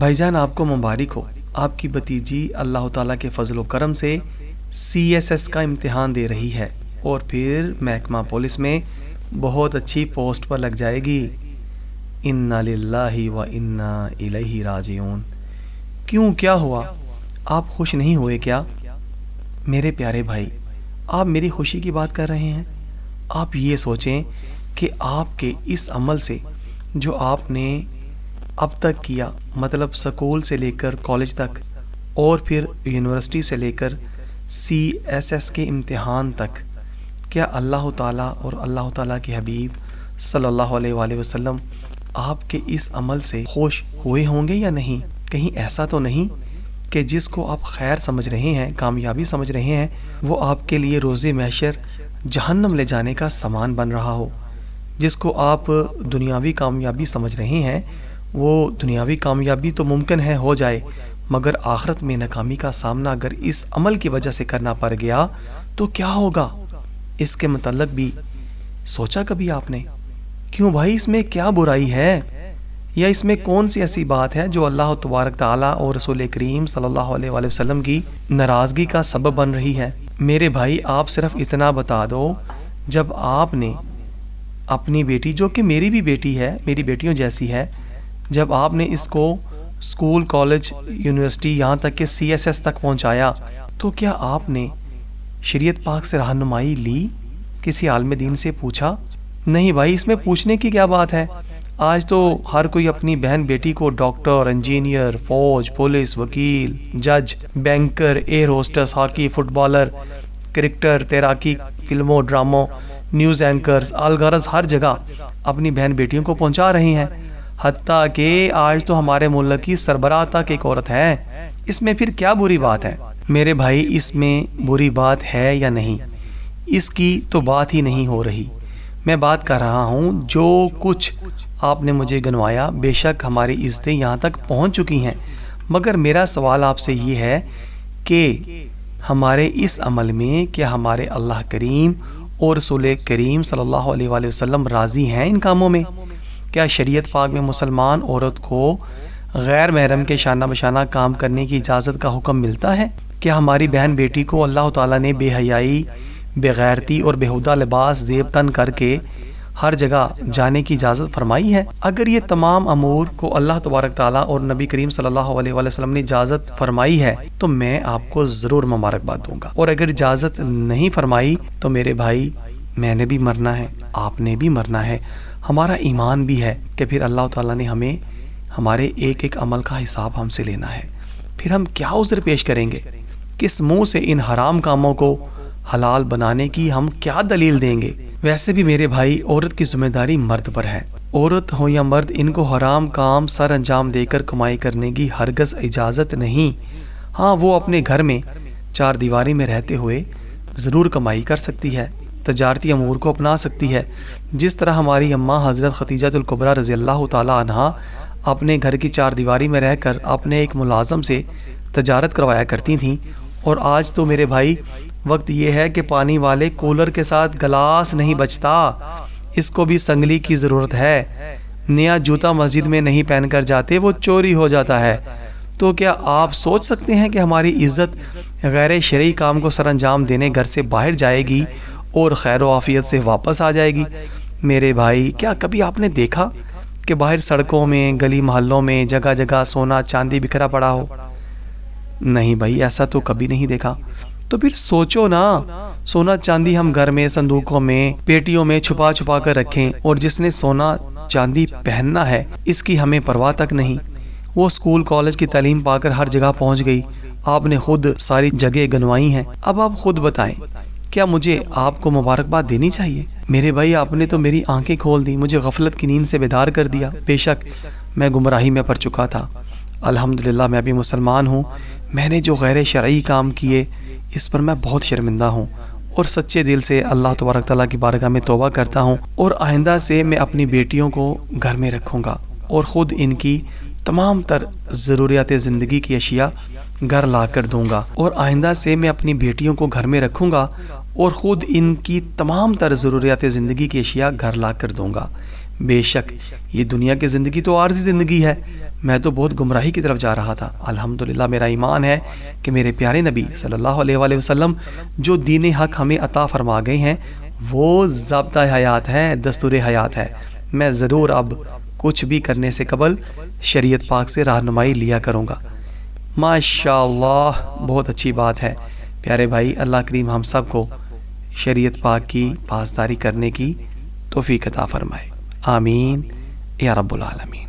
بھائی جان آپ کو مبارک ہو، آپ کی بھتیجی اللہ تعالیٰ کے فضل و کرم سے CSS کا امتحان دے رہی ہے اور پھر محکمہ پولیس میں بہت اچھی پوسٹ پر لگ جائے گی۔ انا للہ و انا الیہ راجعون۔ کیوں، کیا ہوا؟ آپ خوش نہیں ہوئے کیا؟ میرے پیارے بھائی، آپ میری خوشی کی بات کر رہے ہیں؟ آپ یہ سوچیں کہ آپ کے اس عمل سے جو آپ نے اب تک کیا، مطلب سکول سے لے کر کالج تک اور پھر یونیورسٹی سے لے کر CSS کے امتحان تک، کیا اللہ تعالیٰ اور اللہ تعالیٰ کے حبیب صلی اللہ علیہ وآلہ وسلم آپ کے اس عمل سے خوش ہوئے ہوں گے یا نہیں؟ کہیں ایسا تو نہیں کہ جس کو آپ خیر سمجھ رہے ہیں، کامیابی سمجھ رہے ہیں، وہ آپ کے لیے روز محشر جہنم لے جانے کا سامان بن رہا ہو؟ جس کو آپ دنیاوی کامیابی سمجھ رہے ہیں، وہ دنیاوی کامیابی تو ممکن ہے ہو جائے، مگر آخرت میں ناکامی کا سامنا اگر اس عمل کی وجہ سے کرنا پڑ گیا تو کیا ہوگا؟ اس کے متعلق بھی سوچا کبھی آپ نے؟ کیوں بھائی، اس میں کیا برائی ہے؟ یا اس میں کون سی ایسی بات ہے جو اللہ تبارک تعالیٰ اور رسول کریم صلی اللہ علیہ وآلہ وسلم کی ناراضگی کا سبب بن رہی ہے؟ میرے بھائی، آپ صرف اتنا بتا دو، جب آپ نے اپنی بیٹی، جو کہ میری بھی بیٹی ہے، میری بیٹیوں جیسی ہے، جب آپ نے اس کو اسکول، کالج، یونیورسٹی، یہاں تک کہ CSS تک پہنچایا، تو کیا آپ نے شریعت پاک سے رہنمائی لی؟ کسی عالم دین سے پوچھا؟ نہیں بھائی، اس میں پوچھنے کی کیا بات ہے؟ آج تو ہر کوئی اپنی بہن بیٹی کو ڈاکٹر، انجینئر، فوج، پولیس، وکیل، جج، banker, air hostess, hockey, footballer, cricketer, تیراکی، فلموں، ڈراموں، نیوز اینکرز، الغرض ہر جگہ اپنی بہن بیٹیوں کو پہنچا رہی ہیں۔ حتیٰ کہ آج تو ہمارے ملک کی سربراہ تک ایک عورت ہے۔ اس میں پھر کیا بری بات ہے؟ میرے بھائی، اس میں بری بات ہے یا نہیں، اس کی تو بات ہی نہیں ہو رہی۔ میں بات کر رہا ہوں جو کچھ آپ نے مجھے گنوایا، بے شک ہماری عزتیں یہاں تک پہنچ چکی ہیں، مگر میرا سوال آپ سے یہ ہے کہ ہمارے اس عمل میں کیا ہمارے اللہ کریم اور رسول کریم صلی اللہ علیہ وآلہ وسلم راضی ہیں ان کاموں میں؟ کیا شریعت پاک میں مسلمان عورت کو غیر محرم کے شانہ بشانہ کام کرنے کی اجازت کا حکم ملتا ہے؟ کیا ہماری بہن بیٹی کو اللہ تعالیٰ نے بے حیائی، بے غیرتی اور بےہودہ لباس زیب تن کر کے ہر جگہ جانے کی اجازت فرمائی ہے؟ اگر یہ تمام امور کو اللہ تبارک تعالیٰ اور نبی کریم صلی اللہ علیہ وآلہ وسلم نے اجازت فرمائی ہے تو میں آپ کو ضرور مبارکباد دوں گا، اور اگر اجازت نہیں فرمائی تو میرے بھائی، میں نے بھی مرنا ہے، آپ نے بھی مرنا ہے، ہمارا ایمان بھی ہے کہ پھر اللہ تعالیٰ نے ہمیں ہمارے ایک ایک عمل کا حساب ہم سے لینا ہے۔ پھر ہم کیا عذر پیش کریں گے؟ کس منہ سے ان حرام کاموں کو حلال بنانے کی ہم کیا دلیل دیں گے؟ ویسے بھی میرے بھائی، عورت کی ذمہ داری مرد پر ہے۔ عورت ہو یا مرد، ان کو حرام کام سر انجام دے کر کمائی کرنے کی ہرگز اجازت نہیں۔ ہاں، وہ اپنے گھر میں چار دیواری میں رہتے ہوئے ضرور کمائی کر سکتی ہے، تجارتی امور کو اپنا سکتی ہے، جس طرح ہماری اماں حضرت خدیجہ الکبریٰ رضی اللہ تعالی عنہا اپنے گھر کی چار دیواری میں رہ کر اپنے ایک ملازم سے تجارت کروایا کرتی تھیں۔ اور آج تو میرے بھائی وقت یہ ہے کہ پانی والے کولر کے ساتھ گلاس نہیں بچتا، اس کو بھی سنگلی کی ضرورت ہے۔ نیا جوتا مسجد میں نہیں پہن کر جاتے، وہ چوری ہو جاتا ہے۔ تو کیا آپ سوچ سکتے ہیں کہ ہماری عزت غیر شرعی کام کو سر انجام دینے گھر سے باہر جائے گی اور خیر و عافیت سے واپس آ جائے گی؟ میرے بھائی، کیا کبھی آپ نے دیکھا کہ باہر سڑکوں میں، گلی محلوں میں جگہ جگہ سونا چاندی بکھرا پڑا ہو؟ نہیں بھائی، ایسا تو کبھی نہیں دیکھا۔ تو پھر سوچو نا، سونا چاندی ہم گھر میں، صندوقوں میں، پیٹیوں میں چھپا چھپا کر رکھیں، اور جس نے سونا چاندی پہننا ہے اس کی ہمیں پرواہ تک نہیں۔ وہ اسکول کالج کی تعلیم پا کر ہر جگہ پہنچ گئی، آپ نے خود ساری جگہ گنوائی ہیں۔ اب آپ خود بتائیں، کیا مجھے آپ کو مبارکباد دینی چاہیے؟ میرے بھائی، آپ نے تو میری آنکھیں کھول دی، مجھے غفلت کی نیند سے بیدار کر دیا۔ بے شک میں گمراہی میں پڑ چکا تھا، الحمدللہ میں بھی مسلمان ہوں۔ میں نے جو غیر شرعی کام کیے اس پر میں بہت شرمندہ ہوں، اور سچے دل سے اللہ تبارک تعالیٰ کی بارگاہ میں توبہ کرتا ہوں، اور آئندہ سے میں اپنی بیٹیوں کو گھر میں رکھوں گا اور خود ان کی تمام تر ضروریات زندگی کی اشیاء گھر لا کر دوں گا، اور آئندہ سے میں اپنی بیٹیوں کو گھر میں رکھوں گا اور خود ان کی تمام تر ضروریات زندگی کی اشیاء گھر لا کر دوں گا۔ بے شک یہ دنیا کی زندگی تو عارضی زندگی ہے، میں تو بہت گمراہی کی طرف جا رہا تھا۔ الحمدللہ میرا ایمان ہے کہ میرے پیارے نبی صلی اللہ علیہ وآلہ وسلم جو دین حق ہمیں عطا فرما گئے ہیں وہ ضابطہ حیات ہے، دستور حیات ہے۔ میں ضرور اب کچھ بھی کرنے سے قبل شریعت پاک سے رہنمائی لیا کروں گا۔ ماشاءاللہ، بہت اچھی بات ہے پیارے بھائی۔ اللہ کریم ہم سب کو شریعت پاک کی پاسداری کرنے کی توفیق عطا فرمائے، آمین یا رب العالمین۔